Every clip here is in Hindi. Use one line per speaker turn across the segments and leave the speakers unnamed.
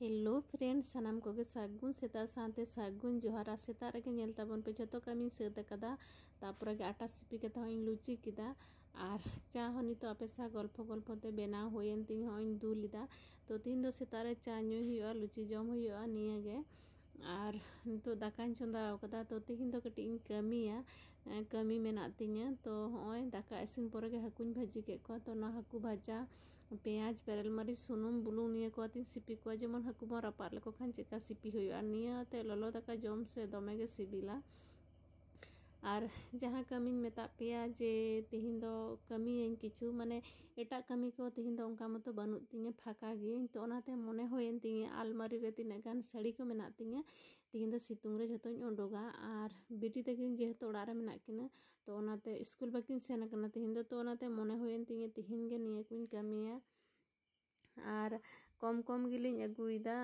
हेलो फ्रेंड्स सानाम कोगे सागुन सेता सानते सागुन जोहारा सेता रगे नेल ताबन पे जतो कमी सेद कदा तापर गे आटा सिपी के तो लुची किदा और चा हो नितो आपे सा गल्प ते बेना होयन तिन होइन दुलिदा तो तीन दो सेता रे चा न्यू हुआ लुची जम हुआ निया गे और नितो दाकान चंदा कदा तो तिन दो कटी कमिया कमी मेना तिnya तो होय दाका इसिन पोरे गे हाकुन भाजी के को तो ना हाकु भाजा पेंयाज बेरेल मरी सुनुम बुलुंग निया को आतिन सिपी को जेमन हाकु बो रापार लेको खान चेका सिपी हुआ निया ते ललो दाका जम से दमे गे सिबिला और जहाँ कमी मेता पेया जे तिहिन दो कमी किछु माने एटा कमी को तिहिन दो उनका मतो बनु तिnya फाका गे तो ओनाते मने होयन तिnya आलमारी रे तिना गान साड़ी को मेना तिnya तिहिन दो सितुंग रे जतोñ ओडोगा और बिटी तकिन जेहेतु ओड़ा रे मेना किना तो ओनाते स्कूल बाकिन सेन कना तिहिन दो तो ओनाते मने होयन तिnya तिहिन गे निया कुñ कमिया और कम कम गिलिñ अगुइदा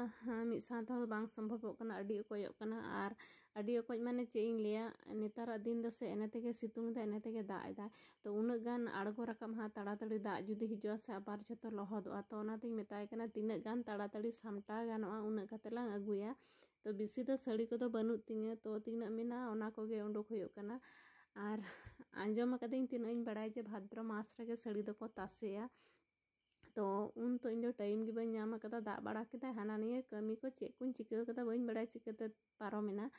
मिद साथ हो बांग संभवोग कना अडी अकोयोग कना और अडी अकोज माने चे इन लिया नेतारा दिन दो से एने तेगे सितुंग दा एने तेगे दाग दा तो उनग गान आड़गो रकम हा ताड़ाताड़ी दाग जुदी हिजुआ से आबार जतो लहदोआ तो ओनातिñ मेताय कना तिनग गान ताड़ाताड़ी सामटा गानोआ उनग काते लांग अगुया तो बिसी दो साड़ी को दो बनुत तिnya तो तिनग मेना ओना कोगे उंडोक हुयोग कना और आंजम कदिñ तिनग इन बड़ाय जे भाद्र मास रेगे साड़ी दो को तासेया तो उन तो इन टाइम गे बन नाम कदा दाग बड़ा केदा हाना निया कमी को चेक कुñ चिका कदा बन बड़ा चिकाते पारोमेना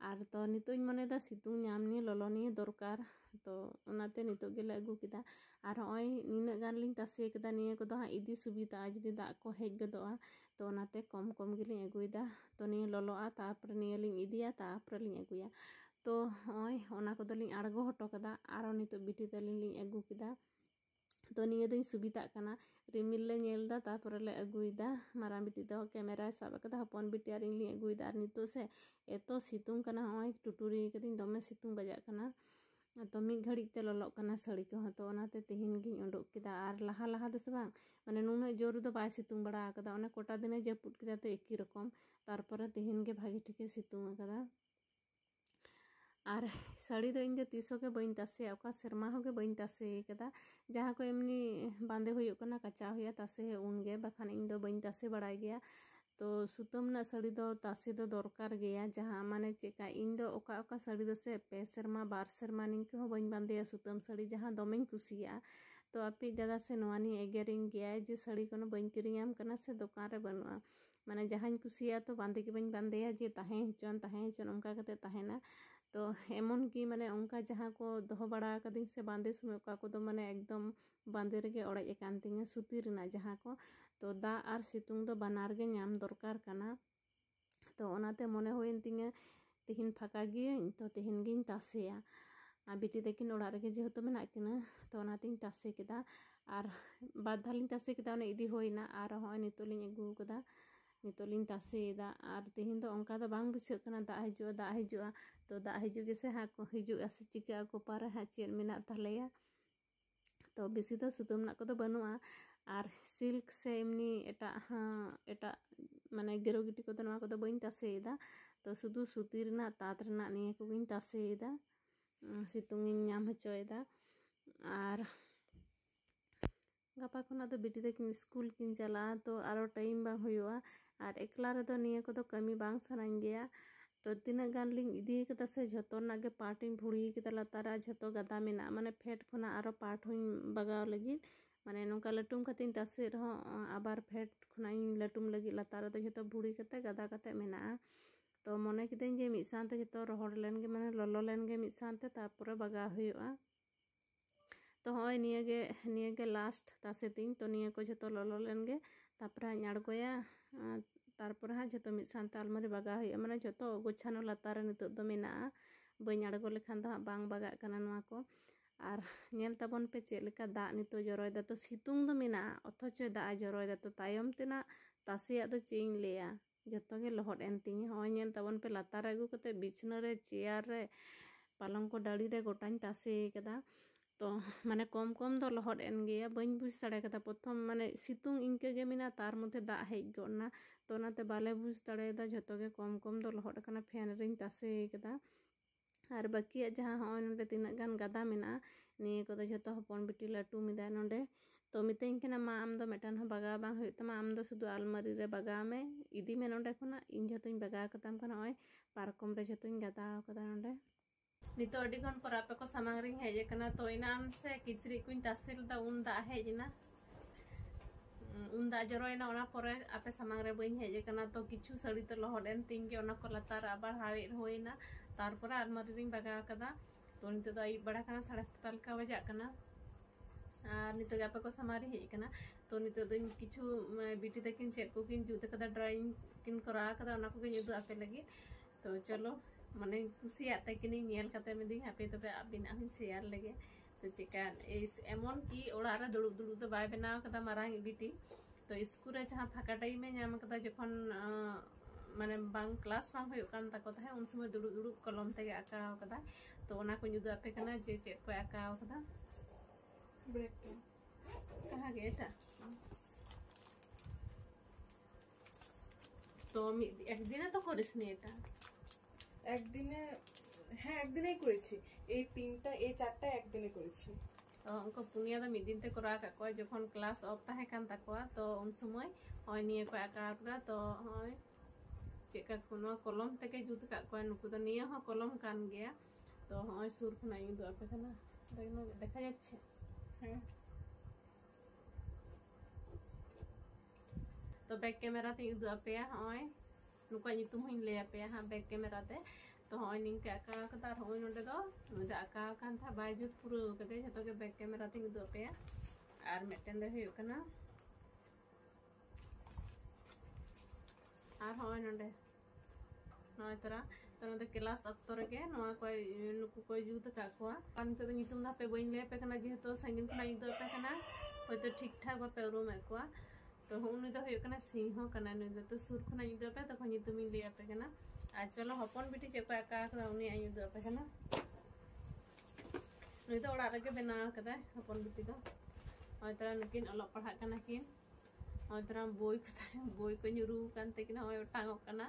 और तो नितो मने दा सितुंग नाम निया ललो निया दरकार तो ओनाते नितो गेले अगु केदा और होय निना गान लिंग तासे केदा निया को दो हा इदी सुविधा जुदी दाग को हेज गदोआ तो ओनाते कम कम गेलिंग अगुइदा तो निया ललोआ तापर निया लिंग इदिया तापर लिंग अगुया तो होय ओना को दलिंग आड़गो हटो कदा आरो नितो बिटी तलिंग लिंग अगु केदा तो निया दोñ सुविधा कना रिमिल ले नेलदा तापर ले अगुइदा माराम बिटी दो कैमरा साब कदा हपन बिटी आर इंग लिंग अगुइदा और नितो से एतो सितुंग कना होय टुटुरी कदिñ दमे सितुंग बजा कना तो मिद घड़ी ते ललो कना साड़ी को तो ओनाते तिहिन गिñ उडुक केदा और लहा लहा दस बांग माने नुना जोर दो बाय सितुंग बड़ा कदा ओने कोटा दिने जपुट केदा तो एकी रकम तारपरे तिहिन गे भागी ठिके सितुंग कदा और साड़ी दो इन तीसो के बन तासे ओका सेरमा होगे बन तासे कदा जहाँ को एमनी बांधे हुई कना कचा हुआ तासे उन गे बखान इन दो बन तासे बड़ा गया तो सुतम ना साड़ी दो तासे दो दरकार गया जहाँ माने चेका इन दो ओका साड़ी दो से पे सेरमा बार सेरमा निंके हो बन बांधेया सुतम साड़ी जहाँ दमें कुसिया तो आपी दादा से नवानी एगेरिंग गया जे साड़ी को बन किरियाम कना से दुकान रे बनुआ माने जहाँ कुसिया तो बांधे के बन बांधेया जे ताहें हचन उनका कते ताहेना तो एमन की माने उनका जहाँ को दोहो बड़ा कदिं से बांधे समय ओका को दो माने एकदम बांधे रेगे ओड़ेज एकान तिंगा सुती रेना जहाँ को तो दा और सितुंग दो बनार गे नाम दरकार कना तो ओनाते मने होयन तिंगा तिहिन फाका गियाñ तो तिहिन गिñ तासेया आ बिटी तकिन ओड़ा रेगे जेहेतु मेना किना तो ओनातिñ तासे केदा और बाधालिñ तासे केदा ओने इदी होइना और होय नितो लिñ अगु कदा नितो लिñ तासेदा और तिहिन दो ओंका दो बांग बुझाᱹᱜ कना दाग हिजुआ तो दाग हिजुग से हाँ को हिजुआ से चिका को पारा हाँ चेल मेना तालेया तो बिसी दो सुतम ना को दो बनुआ और सिल्क से एमनी एटा हाँ एटा माने गेरो गिटी को दो नवा को दो बइन तासेदा तो सुदु सुती रेना तात रेना निया को गिñ तासेदा सितुंग इन नाम हचोयदा और गापा खुना तो बिटी तकिन स्कूल किन चला तो आरो टाइम बांग हुआ और एकला रे दो निया को दो कमी बांग सनाñ गया तो तीना गान लिंग इदी कदा से झतो नागे पाटिंग भुड़ी केदा लातारा झतो गदा मेना माने फेट खुना आरो पाट हुई बगाव लगी माने नोंका लटुम कतिन तासे रहो आबार फेट खुना इन लटुम लगी लातारा तो झतो भुड़ी कते गदा कते मेना तो मने किदेñ जे मिद सानते झतो रोहड़ लेन गे माने ललो लेन गे मिद सानते तारपरे बगाव हुआ तो होय निया गे लास्ट तासे तिñ तो निया को झतो ललो लेन गे तारपरे हाñ आड़गोया तारपरे हाँ झतो मिद सानते आलमारी बगा हुआ माने झतो गोछानो लातार नितो दो मेना बइन आड़गो लेखान दो हाँ बांग बगा कना नवा को और नेल ताबन पे चेक लेका दाग नितो जरोयदा तो सितुंग दो मेना अथच दाग जरोयदा तो तायम तेना तासेया दो चेइñ लेया झतो गे लहद एन तिñ होय नेल ताबन पे लातार अगु कते बिछना रे चेयर रे पालंग को डाड़ी रे गोटाñ तासे कदा तो माने कम कम दो लहद एन गया बइन बुझ दाड़े कदा प्रथम माने सितुंग इंके गे मेना तार मध्य दाग हेज गना तो ओनाते बाले बुझ दाड़ेदा झतो गे कम कम दो लहद कना फैन रेñ तासे कदा और बाकी जहाँ होय नोंडे तिना गान गदा मेना निया को दो झतो हपन बिटी लटू मिदा नोंडे तो मितें कना मा आम दो मेटान हो बगाव बांग हुई तमा आम दो सुदु आलमारी रे बगाव में इदी में नोंडे खुना इन जतों बगाव कताम कना ओय पारकम रे जतों गदाव कदा नोंडे नितो अडी खन पर आपे को सामांग रिंग हेजे कना तो इनान से किचरी कुन तासिल दा उन दा हेजना उन दा जरोयना ओना परे आपे सामांग रे बइन हेजे कना तो किछु सड़ी तो लहडेन तिंगे ओना को लतार आबार हावे होइना तारपर आलमारी रिंग बगाव कदा तो नितो दा आई बड़ा कना 7:30 का बजा कना और नितो आपे को सामारी हेज कना तो नितो दिन किछु बिटी तकिन चेक को किन जुते कदा ड्राइंग किन करा कदा ओना को किन जुदु आपे लगी तो चलो माने कुसिया तकिन नेल कते में दिन आपे तबे आबिना हन शेयर लगे तो चिका इस एमन की ओड़ा रे दुड़ु दुड़ु तो बाय बनाव कदा मारांग बिटी तो स्कूल रे जहां फाका टाइम में नाम कदा जखन माने बांग क्लास बांग होय कान ताको ताहे उन समय दुड़ु दुड़ु कलम तेगे आकाव कदा तो ओना को जुदु आपे कना जे चेक को आकाव कदा ब्रेक कहाँ गया था तो एक दिन तो करिस নি এটা
একদিনে হ্যাঁ একদিনেই করেছি এই তিনটা এই চারটা একদিনে করেছি
তো उनको पुनिया तो मिदिन ते करा का को जखन क्लास ऑफ ताहे कान ताको तो उन समय होय निये को आका आका तो होय चेका कोनो कलम तके जुत का को नुकु तो निये हो कलम कान गया तो होय सुर खना इ दो आपे कना देखा যাচ্ছে হ্যাঁ तो बैक कैमरा ते उदु आपे होय नुका नितुम हिन ले आपे हां बैक कैमरा ते तो होय निंके आका कदा होय नोंडे दो नुदा आका कान था बायजुत पुरो कदे जतो के बैक कैमरा ते उदु आपे आर मेटेन दे हुय कना आर होय नोंडे नय तरा तो नोंडे क्लास अक्तो रे नोआ कोय नुकु कोय जुत का कोआ कान ते नितुम ना पे बइन ले पे कना जेतो संगिन खना उदु आपे कना होय तो ठीक ठाक बापे उरुम कोआ तो उनी तो हुई कना सिंह कना नुई तो सुर खना युद्ध पे तो खनि तुम ले आपे कना आ चलो हपन बिटी चेको आका कदा उनी आ युद्ध पे कना नुई तो ओड़ा रगे बना कदा हपन बिटी तो होय तरा नुकिन अलो पढ़ा कना किन होय तरा बोई को नुरु कानते किन होय टांगो कना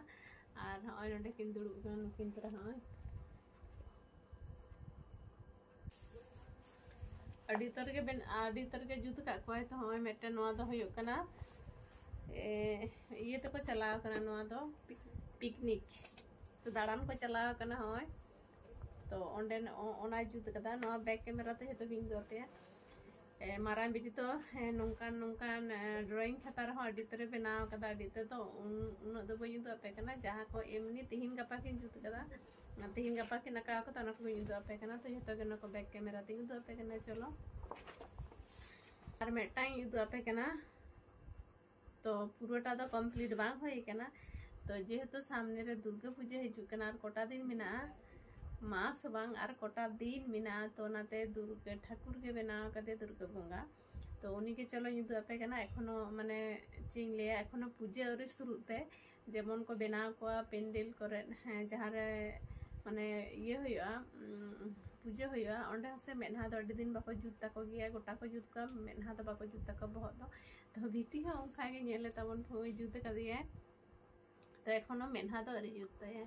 आर होय नडे किन दुडु कना नुकिन तरा होय अडी तर के जुत का कोय तो होय मेटे नोआ दो होय कना ये तो को चलाव कना नोआ दो पिकनिक तो दाड़ान को चलाव कना होय तो ओंडे ओना जुत कदा नोआ बैक कैमरा ते जतो गिन दोते मारा बिटी तो नोंकान नोंकान ड्राइंग खाता रहो अडी तरे बनाव कदा अडी ते तो उन दो बय दो आपे कना जहां को एमनी तिहिन गपा किन जुत कदा तिहिन गपा किन नका को तना को दो आपे कना तो जतो के नको बैक कैमरा ते दो आपे कना चलो और मेटाई दो आपे कना तो पूराटा तो कंप्लीट बांग होय कना तो जेहेतु सामने रे दुर्गा पूजा हिजु कना और कोटा दिन मिना मास बांग और कोटा दिन मिना तो नाते दुर्गा ठाकुर के बनाव कदे दुर्गा बंगा तो उनी के चलो युदु आपे कना एखोनो माने चिंग ले एखोनो पूजा और शुरूते जेमन को बनाव को पेंडल करे जहां रे माने ये होया पूजा होया ओंडे से मेनहा दो अडी दिन बाको जुत ताको गया गोटा को जुत का मेनहा तो बाको जुत ताको बहुत तो बिटी हो उनका के नेले तबन होय जुत का दिया तो एखोनो मेनहा दो अरी जुत है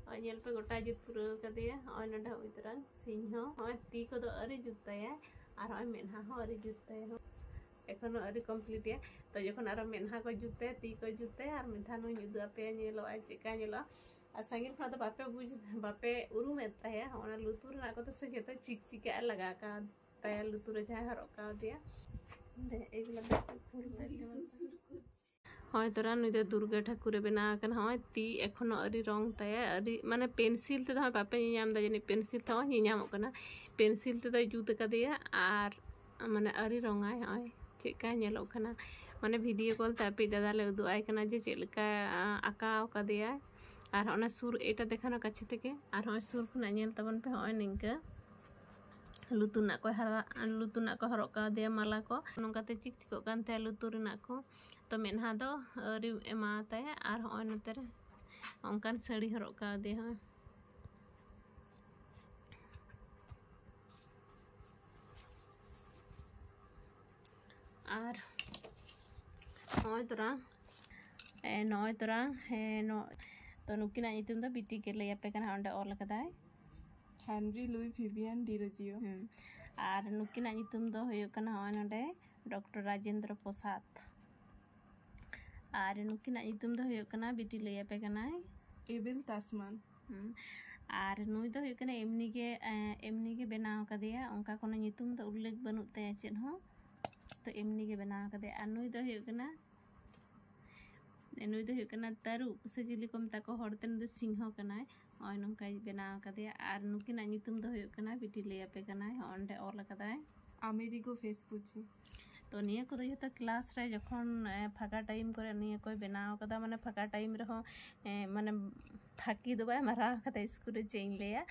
और नेल पे गोटा जुत पुरो का दिया और नडा होय तरह सिंह और ती को दो अरी जुत है और होय मेनहा हो अरी जुत है एखोनो अरी कंप्लीट है तो जखन आरो मेनहा को जुते ती को जुते और मिथा नो जुदु आपे नेलो आ चिका नेलो आ संगिन खा तो बापे बुझ बापे उरुम एता है ओना लुतुर ना को तो से जतो चिक चिका लगा का तया लुतुर जा हरो का दिया दे एगला फुर होय तोरा नुई दुर्गा ठाकुर बना कन होय ती एखोनो अरी रंग तया अरी माने पेंसिल ते होय बापे नियाम दा जनी पेंसिल तो नियाम कना पेंसिल ते जुत का दिया और माने अरी रंगाय होय चेका नेलो कना माने वीडियो कॉल तापी दादा ले उदु आय कना जे चेलका आकाव का दिया और ओना सुर एटा देखानो काछे तेके और होय सुर खना नेल तबन पे होय निंका लुतुना को हरो का दिया माला को नोंकाते चिक चिको कानते लुतुरना को तो मेनहा दो अरी एमाता है और होय नते रे ओंकान साड़ी हरो का दिया होय और होय तोरा नय तोरा नो तो नुकिना नितुम दो बिटी के ले पे कना ओंडे ऑल कदाय
हेनरी लुई विवियन डिरोजियो
ᱟᱨ ᱱᱩᱠᱤᱱᱟᱜ ᱧᱩᱛᱩᱢ ᱫᱚ ᱦᱩᱭᱩᱜ ᱠᱟᱱᱟ ᱦᱚᱸᱜᱼᱚᱭ ᱱᱚᱰᱮ ᱰᱚᱠᱴᱚᱨ ᱨᱟᱡᱮᱱᱫᱨᱚ ᱯᱨᱚᱥᱟᱫ ᱟᱨ ᱱᱩᱠᱤᱱᱟᱜ ᱧᱩᱛᱩᱢ ᱫᱚ ᱦᱩᱭᱩᱜ ᱠᱟᱱᱟ ᱵᱤᱴᱤ ᱞᱟᱹᱭ ᱟᱯᱮ ᱠᱟᱱᱟᱭ
ᱮᱵᱮᱞ ᱛᱟᱥᱢᱟᱱ
ᱟᱨ ᱱᱩᱭ ᱫᱚ ᱦᱩᱭᱩᱜ ᱠᱟᱱᱟ ᱮᱢᱱᱤ ᱜᱮ ᱵᱮᱱᱟᱣ ᱠᱟᱫᱮᱭᱟ ᱚᱱᱠᱟ ᱠᱳᱱᱳ ᱧᱩᱛᱩᱢ ᱫᱚ ᱩল্ᱞᱮᱠᱷ ᱵᱟᱹᱱᱩᱜ ᱛᱟᱭᱟ ᱪᱮᱫ ᱦᱚᱸ ᱛᱚ ᱮᱢᱱᱤ ᱜᱮ ᱵᱮᱱᱟᱣ ᱠᱟᱫᱮᱭᱟ ᱟᱨ ᱱᱩᱭ ᱫᱚ ᱦᱩᱭᱩᱜ ᱠᱟᱱᱟ ᱛᱟᱹᱨᱩᱵ ᱥᱮ ᱪᱤᱞᱤ ᱠᱚ ᱢᱮᱛᱟ ᱠᱚ ᱦᱚᱲᱛᱮ ᱱᱩᱭ ᱫᱚ ᱥᱤᱝᱦᱚ ᱠᱟᱱᱟᱭ ᱱᱚᱜᱼᱚᱭ ᱱᱚᱝᱠᱟᱭ ᱵᱮᱱᱟᱣ ᱠᱟᱫᱮᱭᱟ ᱟᱨ ᱱᱩᱠᱤᱱᱟᱜ ᱧᱩᱛᱩᱢ ᱫᱚ ᱦᱩᱭᱩᱜ ᱠᱟᱱᱟ ᱵᱤᱴᱤ ᱞᱟᱹᱭ ᱟᱯᱮ ᱠᱟᱱᱟᱭ ᱚᱸᱰᱮ ᱚᱞ ᱟᱠᱟᱫᱟᱭ
আমেরিগো ভেসপুচি।
तो निया को जो क्लास रे जखन फाका टाइम करे निया कोई बनाव कदा माने फाका टाइम रहो माने फाकी दो बाय मारा कदा स्कूल रे चेंज लेया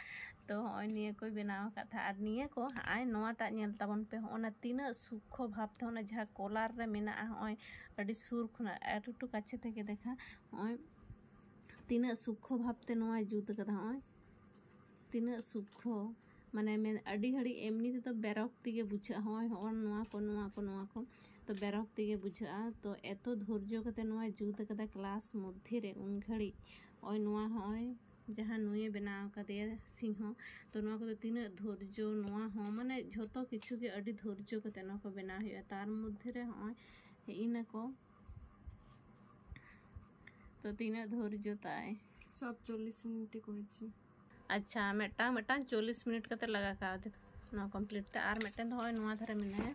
तो होय निया कोई बनाव कथा आर निया को आय नोवाटा नेल ताबन पे ओना तीना सुखो भाबते ओना जहा कोलार रे मेना होय अडी सुर खुना एटुटु काछे थेके देखा होय तीना सुखो भाबते नोवा जुत कदा होय तीना सुखो माने अडी घड़ी एमनी तो बेरक्ति के बुझा होय नोवा को तो बेरक्ति के बुझा तो एतो धैर्य कते नोवा जुत कदा क्लास मध्य रे उन घड़ी ओय नोवा होय जहां नुये बनाव कदे सिंह तो नोवा को तीना धैर्य नोवा हो माने झोतो किछु के अडी धैर्य कते नो को बनाव हुआ तार मध्य रे होय इना को तो तीना धैर्य ताय
सब 40 मिनट করেছি।
अच्छा मेटांग 40 मिनट कते लगा का दे नो कंप्लीट ते आर मेटेन होय नोवा धरे मिने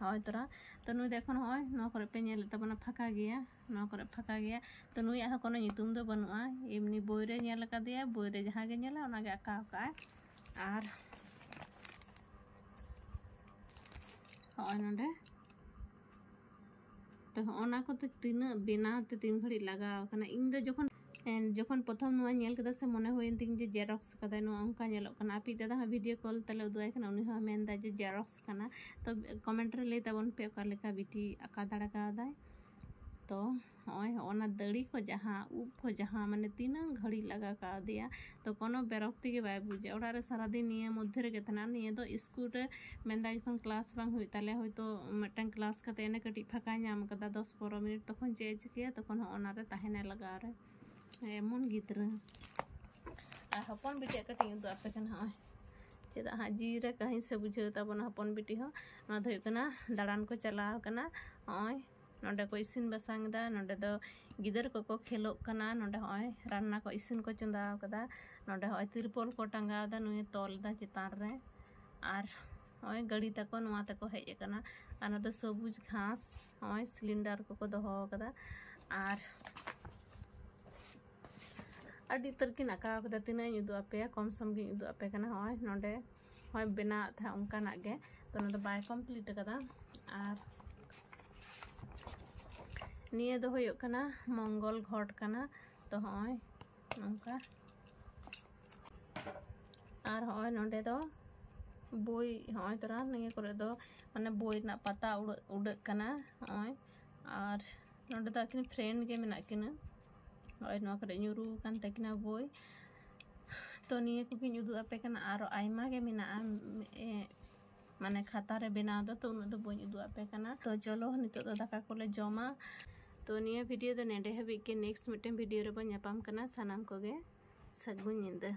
होय तोरा तो नुई देखन होय नो करे पे नेल तबना फाका गया नो करे फाका गया तो नुई आ कोनो नितुम दो बनुआ एमनी बोय रे नेल का दिया बोय रे जहां गे नेला ओना गे आका का आर होय नंदे तो ओना को तो तीन बिना ते 3 घड़ी लगा कना इन दो जखन प्रथम नोआ नेल कदा से मने होइन तिंग जे जेरॉक्स कदा नो अंका नेलो कना आपी दादा वीडियो कॉल तले उदुआय कना उनी हो मेनदा जे जेरॉक्स कना तो कमेंट रे ले ताबन पे का लेका बिटी आका दाड़ा का दाय तो होय ओना दड़ी को जहां ऊप को जहां माने तीना घड़ी लगा का दिया तो कोनो बेरक्ति के बाय बुझे ओडा रे सारा दिन निये मध्य रे केतना निये दो स्कूल रे मेनदा जखन क्लास बांग हुई ताले होय तो मटन क्लास कते एने कटी फाका नाम कदा 10-12 मिनट तखन चेज किया तखन ओना रे ताहेने लगा रे एमन गिद्रा आ हपन बिटिया कटिंग दो आपे कन हाय चेदा हा जीरे कहीं से बुझे ताबन हपन बिटी हो ना धोय कना दाड़ान को चलाव कना होय नोडे को इसिन बसांग दा नोडे दो गिदर को खेलो कना नोडे होय रान्ना को इसिन को चंदाव कदा नोडे होय तिरपल को टांगाव दा नुय तोल दा चितान रे आर होय गड़ी तको नुआ तको हेज कना आर नोदे सबुज घास होय सिलिंडर को दोहो कदा आर अड़ी तरकिन आका कदा तीना उदु आपे कम सम गे उदु आपे कना होय नोडे होय बेना था उनका ना गे तो नोदे बाय कंप्लीट कदा आर निये दो होय कना मंगल घट कना तो होय नोंका आर होय नोडे दो बोई होय तरा निये करे दो माने बोई ना पता उड़ कना होय आर नोडे दो अकिन फ्रेंड गे मेना किना होय नो करे न्यूरू कान तकिना बोई तो निये को कि उदु आपे कना आरो आइमा गे मेना माने खाता रे बनाव दो तो उन दो बोई उदु आपे कना तो चलो नितो दो दाका कोले जमा तो निया वीडियो दो नेडे हबी के नेक्स्ट मिटन वीडियो रे बन यापाम कना सनाम को गे सगुन निंदा।